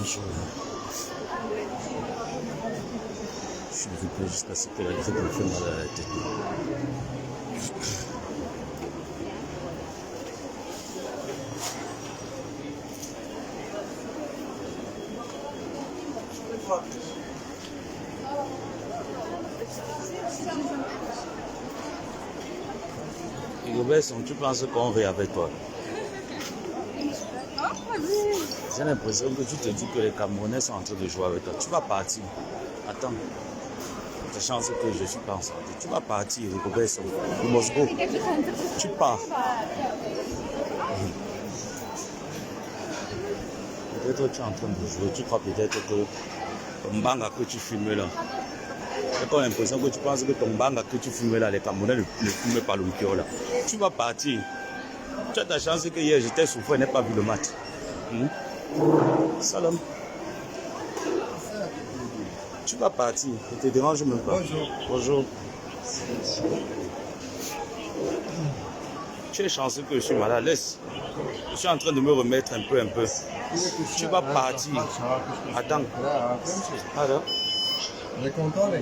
bonjour. Je suis grippé jusqu'à ce que la grippe me fait mal à la tête. Et Robinson, tu penses qu'on rit avec toi? J'ai l'impression que tu te dis que les Camerounais sont en train de jouer avec toi. Tu vas partir. Attends. La chance que je ne suis pas en santé. Tu vas partir, Robinson. You must go. Tu pars. Peut-être que tu es en train de jouer. Tu crois peut-être que ton banga que tu fumes là. J'ai comme l'impression que tu penses que ton banga que tu fumes là, les Camerounais ne fument pas le là. Tu vas partir. Tu as ta chance que hier j'étais souffert et n'ai pas vu le match. Salam. Tu vas partir. Ne te dérange même pas. Bonjour. Bonjour. Tu es chanceux que je suis malade. Laisse. Je suis en train de me remettre un peu. Tu vas partir. Attends. Alors,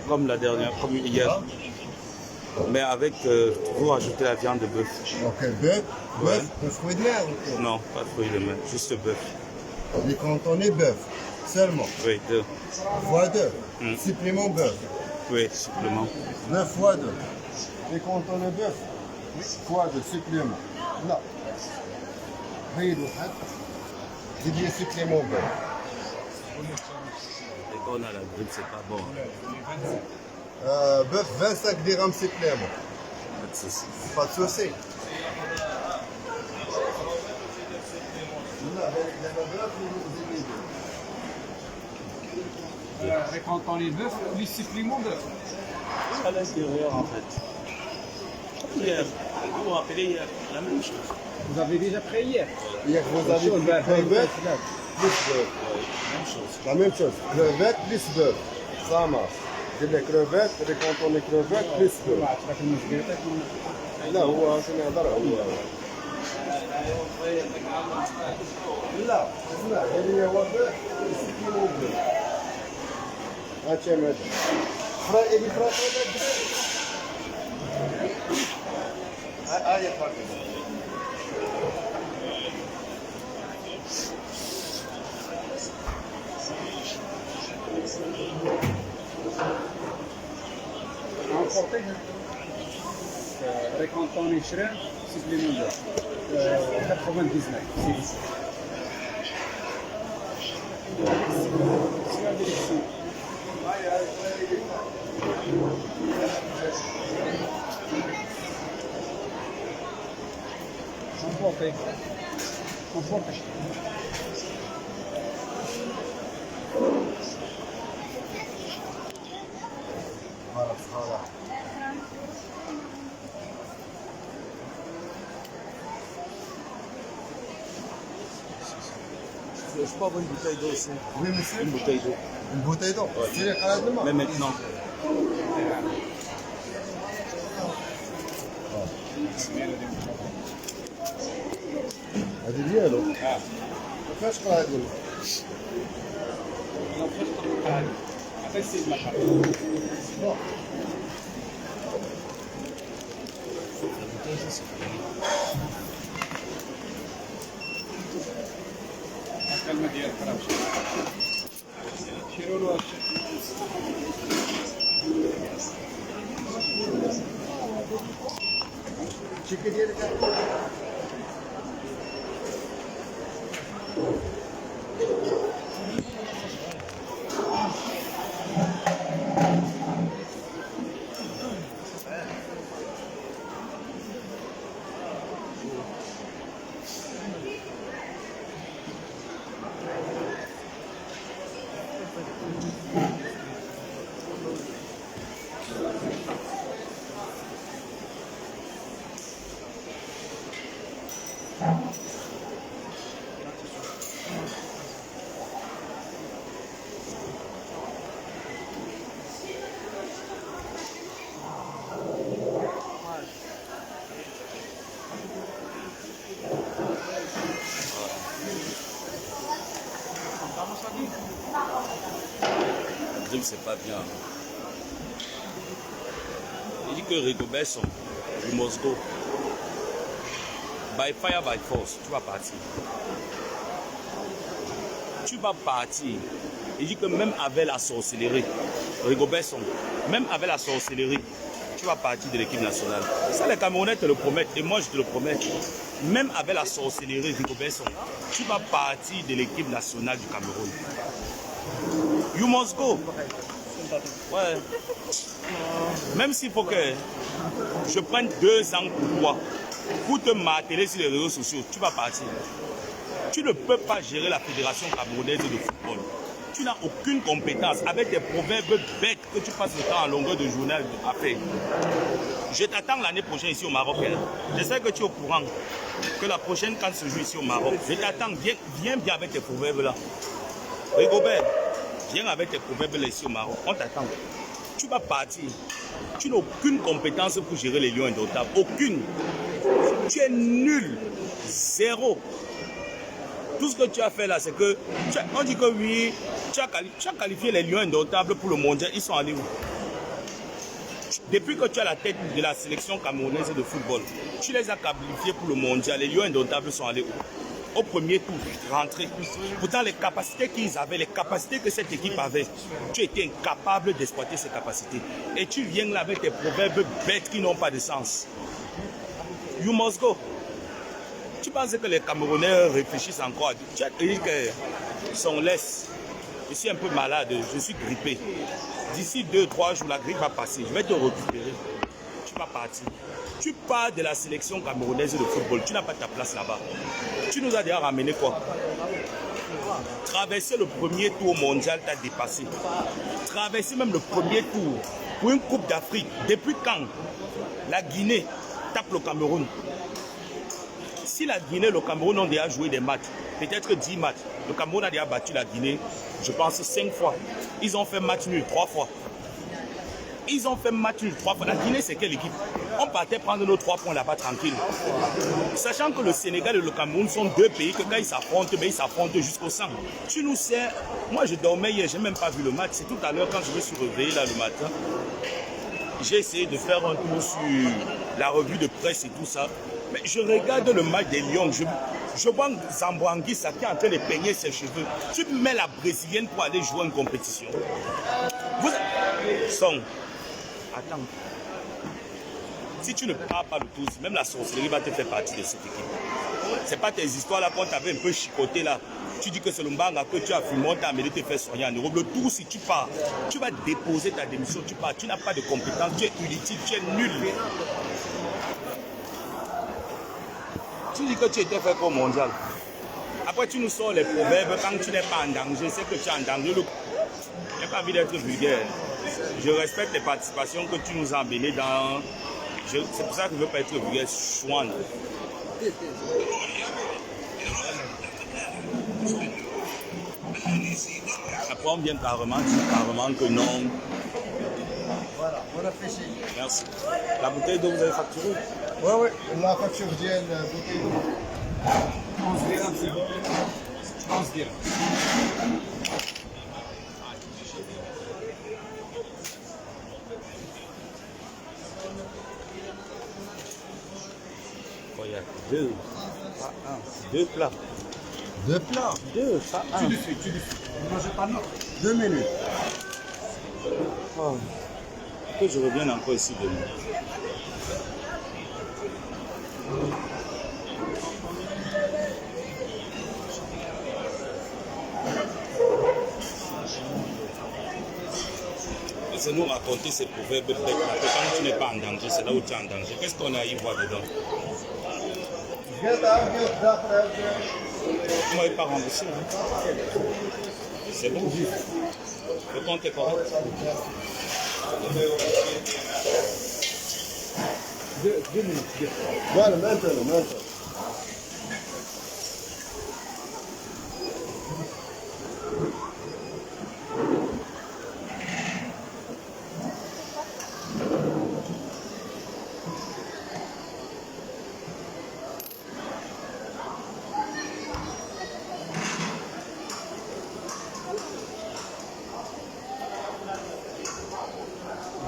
comme la dernière, comme hier. Mais avec, vous rajoutez la viande de bœuf. Ok, bœuf, Ouais. fruits de mer ou Non, pas de fruits de mer, juste bœuf. les cantonnés bœuf, seulement. Oui, 2. Fois 2, supplément bœuf. Oui, supplément. 9 fois 2. Les cantonnés bœuf, fois 2, supplément. Non. Ride ou hat, j'ai dit supplément bœuf. Et quand on a la grippe, c'est pas bon. Bœuf, 25 dirhams supplément. Pas de souci. Pas de souci. Les cantonnés bœuf, les suppléments bœuf. À l'intérieur, en fait. Hier, vous vous rappelez hier, la même chose. Vous avez déjà pris hier. Hier, vous avez Chose, pris ben, crevette plus bœuf. Même chose. La même chose. Crevette plus bœuf. Ça marche. J'ai les crevettes, les cantonnés crevettes plus bœuf. لا هو عشان يقدر هو لا اسمع هذه هو مسكين وبن هاتي ماذا فرا اللي فرا هاي فرق Les cantonnés shrimp, supplément bœuf. 99. C'est la direction. Emporté. voilà voilà Je peux avoir une bouteille d'eau aussi. oui monsieur Une bouteille d'eau. une bouteille d'eau c'est les calades de main Mais maintenant. هذه ديالو كيفاش قرا هذه بون الكلمة ديال الكرام شيروا له الشيكه ديالك Vamos aqui. c'est pas bien. Il dit que Rigobert Song, du Moscou, by fire, by force, tu vas partir. Tu vas partir. Il dit que même avec la sorcellerie, Rigobert Song, même avec la sorcellerie, tu vas partir de l'équipe nationale. Ça, les Camerounais te le promettent, et moi je te le promets. Même avec la sorcellerie, Rigobert Song, tu vas partir de l'équipe nationale du Cameroun. You must go. Ouais. Même s'il faut que je prenne 2 ans pour toi, pour te marteler sur les réseaux sociaux, tu vas partir. Tu ne peux pas gérer la fédération camerounaise de football. Tu n'as aucune compétence avec des proverbes bêtes que tu passes le temps en longueur de journal à faire. Je t'attends l'année prochaine ici au Maroc. Je sais que tu es au courant que la prochaine CAN se joue ici au Maroc. Je t'attends, viens bien avec tes proverbes là. Rigobert, viens avec tes proverbes là ici au Maroc. On t'attend. Tu vas partir. Tu n'as aucune compétence pour gérer les lions indomptables. Aucune. Tu es nul. Zéro. Tout ce que tu as fait là, c'est que... On dit que oui, tu as qualifié les lions indomptables pour le mondial. Ils sont allés où? Depuis que tu as la tête de la sélection camerounaise de football, tu les as qualifiés pour le mondial. Les lions indomptables sont allés où? Au premier tour, rentrés. Pourtant, les capacités qu'ils avaient, les capacités que cette équipe avait, tu étais incapable d'exploiter ces capacités. Et tu viens là avec tes proverbes bêtes qui n'ont pas de sens. You must go. Tu penses que les Camerounais réfléchissent encore? Tu as dit que son laisse. Je suis un peu malade, je suis grippé. D'ici 2-3 jours, la grippe va passer. Je vais te récupérer. Tu vas partir. Tu pars de la sélection camerounaise de football. Tu n'as pas ta place là-bas. Tu nous as déjà ramené quoi? Traverser le premier tour mondial t'a dépassé. Traverser même le premier tour pour une Coupe d'Afrique. Depuis quand la Guinée tape le Cameroun? Si la Guinée et le Cameroun ont déjà joué des matchs, peut-être 10 matchs, le Cameroun a déjà battu la Guinée, je pense 5 fois. Ils ont fait match nul 3 fois. Ils ont fait match nul 3 fois. La Guinée, c'est quelle équipe? On partait prendre nos 3 points là-bas tranquille. Sachant que le Sénégal et le Cameroun sont 2 pays que quand ils s'affrontent, ils s'affrontent jusqu'au sang. Tu nous sais, moi je dormais hier, je n'ai même pas vu le match. C'est tout à l'heure quand je me suis réveillé là le matin. J'ai essayé de faire un tour sur la revue de presse et tout ça. Mais je regarde le match des Lions. Je vois Zamboanguissa qui est en train de peigner ses cheveux. Tu mets la brésilienne pour aller jouer une compétition. Son. Attends. Si tu ne pars pas le tour, même la sorcellerie va te faire partie de cette équipe. C'est pas tes histoires là quand tu avais un peu chicoté là. Tu dis que c'est le Mbanga que tu as fumé, on t'a amené te faire soigner en Europe. Le tour, si tu pars, tu vas déposer ta démission. Tu pars, tu n'as pas de compétences, tu es inutile, tu es nul. Tu dis que tu étais fait au mondial. Après, tu nous sors les proverbes quand tu n'es pas en danger. C'est que tu es en danger. Je n'ai pas envie d'être vulgaire. Je respecte les participations que tu nous as amenées dans... C'est pour ça que je ne veux pas être vulgaire. Chouane. Après, on vient carrément que non. Voilà, on a fait chez. Merci. La bouteille d'eau, vous avez facturé? Oui, oui, la facture vient de bouteille d'eau. 11 dirhams, s'il vous plaît. 11 dirhams. Il y a 2 plats. 2 plats. 2, pas 1. Tu le suis, tu le suis. Vous mangez pas non. 2 minutes. Oh. Que je revienne encore ici demain. Laissez-nous raconter ces proverbes bêtes là, que quand tu n'es pas en danger, c'est là où tu es en danger. Qu'est-ce qu'on a à y voir dedans? Vous ne m'avez pas remboursé. Hein? C'est bon. Le compte est correct. Deux minutes. Voilà, maintenant.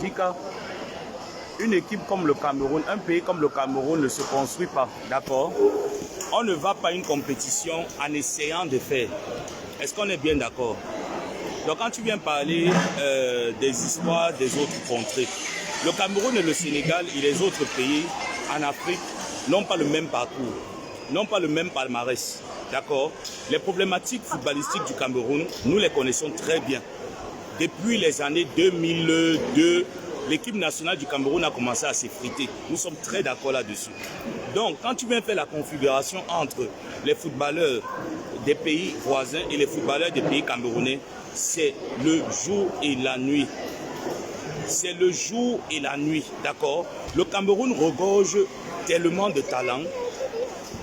Dika, une équipe comme le Cameroun, un pays comme le Cameroun ne se construit pas, d'accord? On ne va pas à une compétition en essayant de faire. Est-ce qu'on est bien d'accord? Donc quand tu viens parler des histoires des autres contrées, le Cameroun et le Sénégal et les autres pays en Afrique n'ont pas le même parcours, n'ont pas le même palmarès, d'accord? Les problématiques footballistiques du Cameroun, nous les connaissons très bien. Depuis les années 2002, l'équipe nationale du Cameroun a commencé à s'effriter. Nous sommes très d'accord là-dessus. Donc, quand tu viens faire la configuration entre les footballeurs des pays voisins et les footballeurs des pays camerounais, c'est le jour et la nuit. C'est le jour et la nuit, d'accord? Le Cameroun regorge tellement de talents,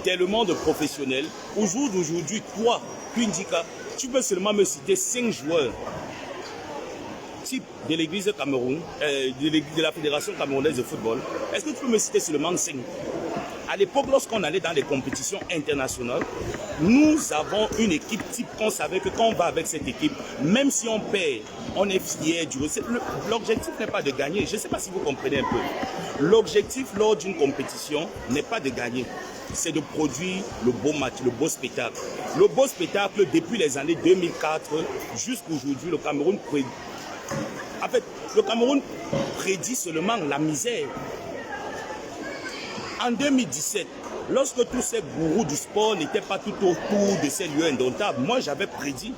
tellement de professionnels. Au jour d'aujourd'hui, toi, Pindika, tu peux seulement me citer 5 joueurs type de l'église Cameroun, de la Fédération camerounaise de football. Est-ce que tu peux me citer seulement 5? À l'époque, lorsqu'on allait dans les compétitions internationales, nous avons une équipe type qu'on savait que quand on va avec cette équipe, même si on perd, on est fier du résultat. L'objectif n'est pas de gagner. Je ne sais pas si vous comprenez un peu. L'objectif lors d'une compétition n'est pas de gagner. C'est de produire le beau match, le beau spectacle. Le beau spectacle, depuis les années 2004 jusqu'à aujourd'hui, le Cameroun prédit. En fait, le Cameroun prédit seulement la misère. En 2017, lorsque tous ces gourous du sport n'étaient pas tout autour de ces lieux indomptables, moi j'avais prédit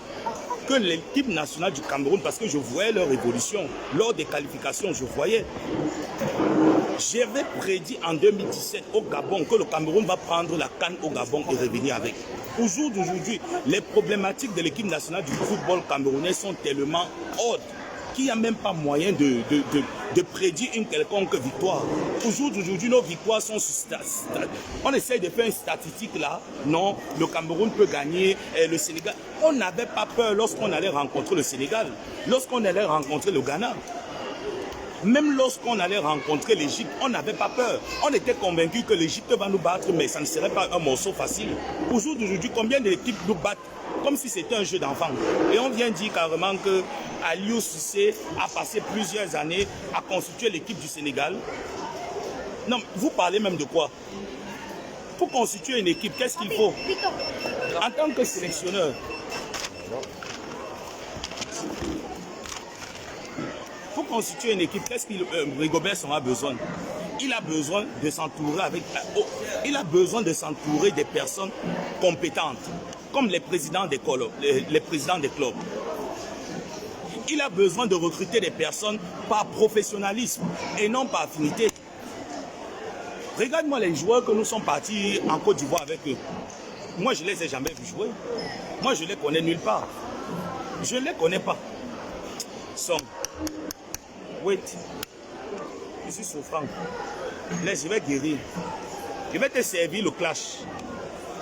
que l'équipe nationale du Cameroun, parce que je voyais leur évolution, lors des qualifications, je voyais. J'avais prédit en 2017 au Gabon que le Cameroun va prendre la CAN au Gabon et revenir avec. Au jour d'aujourd'hui, les problématiques de l'équipe nationale du football camerounais sont tellement hautes qu'il n'y a même pas moyen de prédire une quelconque victoire. Au jour d'aujourd'hui, nos victoires sont... On essaye de faire une statistique là. Non, le Cameroun peut gagner, le Sénégal. On n'avait pas peur lorsqu'on allait rencontrer le Sénégal, lorsqu'on allait rencontrer le Ghana. Même lorsqu'on allait rencontrer l'Égypte, on n'avait pas peur. On était convaincus que l'Égypte va nous battre, mais ça ne serait pas un morceau facile. Au jour d'aujourd'hui, combien d'équipes nous battent comme si c'était un jeu d'enfant? Et on vient dire carrément que Aliou Cissé a passé plusieurs années à constituer l'équipe du Sénégal. Non, vous parlez même de quoi? Pour constituer une équipe, qu'est-ce qu'il faut? En tant que sélectionneur, pour constituer une équipe, qu'est-ce qu'il Rigobert a besoin? Il a besoin de s'entourer avec... il a besoin de s'entourer des personnes compétentes, comme les présidents des clubs. Il a besoin de recruter des personnes par professionnalisme et non par affinité. Regarde-moi les joueurs que nous sommes partis en Côte d'Ivoire avec eux. Moi, je ne les ai jamais vus jouer. Moi, je les connais nulle part. Je ne les connais pas. Son. Wait. Je suis souffrant. Laisse, je vais guérir. Je vais te servir le clash.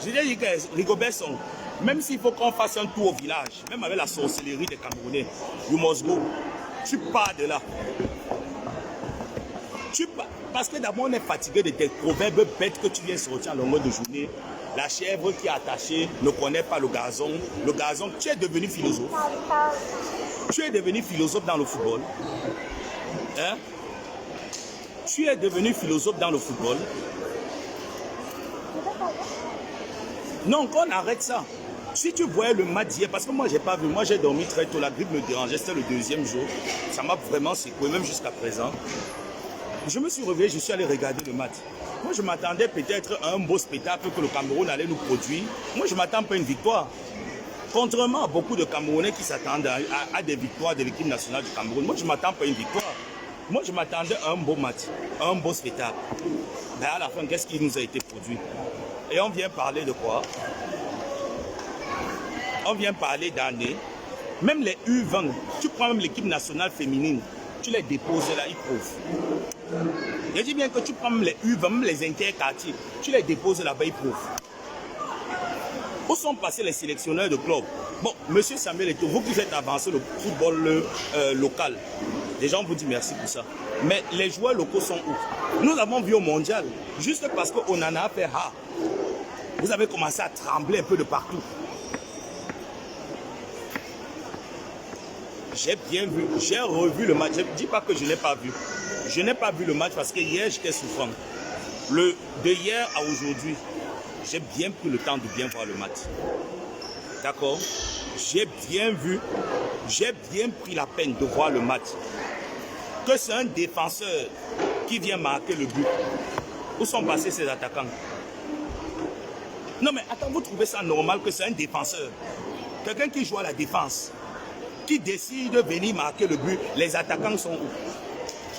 Je dis que Rigobert Song, même s'il faut qu'on fasse un tour au village, même avec la sorcellerie des Camerounais, you must go. Tu pars de là. Parce que d'abord, on est fatigué de tes proverbes bêtes que tu viens sortir à longueur de journée. La chèvre qui est attachée ne connaît pas le gazon. Le gazon, tu es devenu philosophe. Tu es devenu philosophe dans le football. Hein? Tu es devenu philosophe dans le football. Non, qu'on arrête ça. Si tu voyais le match d'hier, parce que moi, j'ai pas vu, moi j'ai dormi très tôt, la grippe me dérangeait, c'était le deuxième jour. Ça m'a vraiment secoué, même jusqu'à présent. Je me suis réveillé, je suis allé regarder le match. Moi, je m'attendais peut-être à un beau spectacle que le Cameroun allait nous produire. Moi, je ne m'attends pas à une victoire. Contrairement à beaucoup de Camerounais qui s'attendent à des victoires de l'équipe nationale du Cameroun, moi, je ne m'attends pas à une victoire. Moi, je m'attendais à un beau match, à un beau spectacle. Mais à la fin, qu'est-ce qui nous a été produit? Et on vient parler de quoi? On vient parler d'années. Même les U20, tu prends même l'équipe nationale féminine, tu les déposes là, ils prouvent. Je dis bien que tu prends même les U20, même les interquartiers, tu les déposes là-bas, ils prouvent. Où sont passés les sélectionneurs de clubs? Bon, monsieur Samuel Eto'o, vous qui êtes avancé le football local, les gens vous disent merci pour ça. Mais les joueurs locaux sont où? Nous avons vu au mondial, juste parce qu'on en a fait, vous avez commencé à trembler un peu de partout. j'ai bien vu, j'ai revu le match. Je ne dis pas que je n'ai pas vu. Je n'ai pas vu le match parce que hier, j'étais souffrant. De hier à aujourd'hui, j'ai bien pris le temps de bien voir le match. D'accord? J'ai bien vu, j'ai bien pris la peine de voir le match. Que c'est un défenseur qui vient marquer le but. Où sont passés ces attaquants? Non mais attends, vous trouvez ça normal que c'est un défenseur? Quelqu'un qui joue à la défense, qui décide de venir marquer le but, les attaquants sont où?